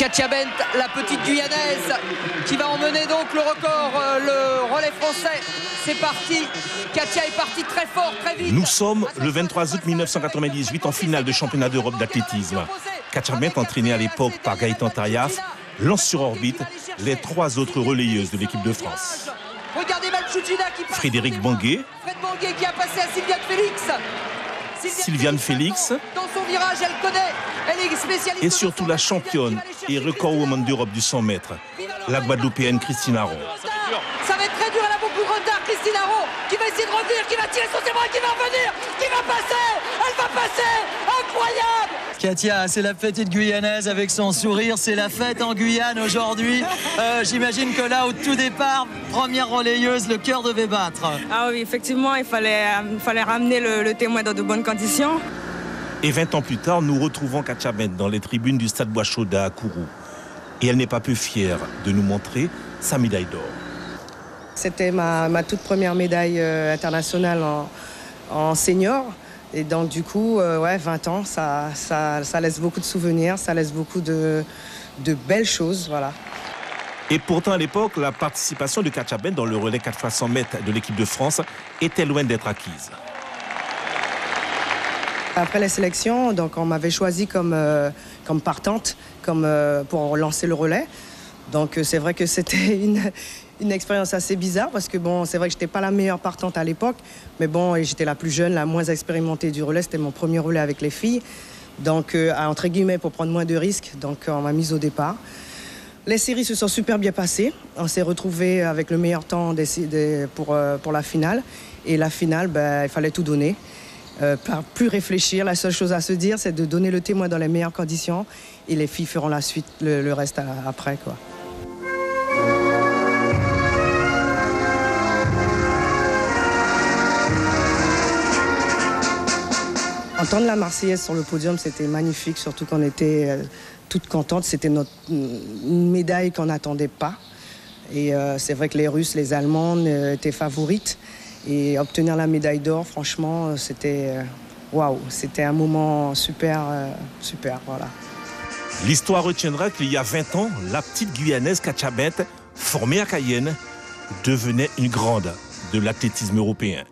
Katia Bent, la petite Guyanaise, qui va emmener donc le record, le relais français. C'est parti. Katia est partie très fort, très vite. Nous sommes le 23 août 1998 en finale de championnat d'Europe d'athlétisme. Katia Bent, entraînée à l'époque par Gaëtan Tariaf, lance sur orbite les 3 autres relayeuses de l'équipe de France. Regardez Malchouchina qui passe. Frédéric Banguet. Fred Banguet qui a passé à Sylviane Félix. Sylviane Félix. Dans son virage, elle connaît. Elle est spécialiste. Et surtout la championne et recordwoman d'Europe du 100 mètres, la Guadeloupéenne Christine Arron. Ça va être très dur, elle a beaucoup de retard, Christine Arron, qui va essayer de revenir, qui va tirer sur ses bras, qui va revenir, qui va passer. Elle va passer. Incroyable. Katia, c'est la petite Guyanaise avec son sourire, c'est la fête en Guyane aujourd'hui. J'imagine que là, au tout départ, première relayeuse, le cœur devait battre. Ah oui, effectivement, il fallait ramener le témoin dans de bonnes conditions. Et 20 ans plus tard, nous retrouvons Katia Bent dans les tribunes du Stade Bois-Chauda à Kourou. Et elle n'est pas peu fière de nous montrer sa médaille d'or. C'était ma toute première médaille internationale en senior. Et donc du coup, 20 ans, ça laisse beaucoup de souvenirs, ça laisse beaucoup de belles choses, voilà. Et pourtant, à l'époque, la participation de Katia Bent dans le relais 4x100 mètres de l'équipe de France était loin d'être acquise. Après la sélection, donc on m'avait choisi comme partante, pour lancer le relais. Donc c'est vrai que c'était une expérience assez bizarre parce que bon, c'est vrai que j'étais pas la meilleure partante à l'époque, mais bon, j'étais la plus jeune, la moins expérimentée du relais. C'était mon premier relais avec les filles, donc entre guillemets pour prendre moins de risques. Donc on m'a mise au départ. Les séries se sont super bien passées. On s'est retrouvés avec le meilleur temps pour la finale. Et la finale, il fallait tout donner. Plus réfléchir, la seule chose à se dire, c'est de donner le témoin dans les meilleures conditions. Et les filles feront la suite, le reste après, quoi. Entendre la Marseillaise sur le podium, c'était magnifique, surtout qu'on était toutes contentes. C'était notre médaille qu'on n'attendait pas. Et c'est vrai que les Russes, les Allemandes étaient favorites. Et obtenir la médaille d'or, franchement, c'était waouh, c'était un moment super, voilà. L'histoire retiendra qu'il y a 20 ans, la petite Guyanaise Katia Bent, formée à Cayenne, devenait une grande de l'athlétisme européen.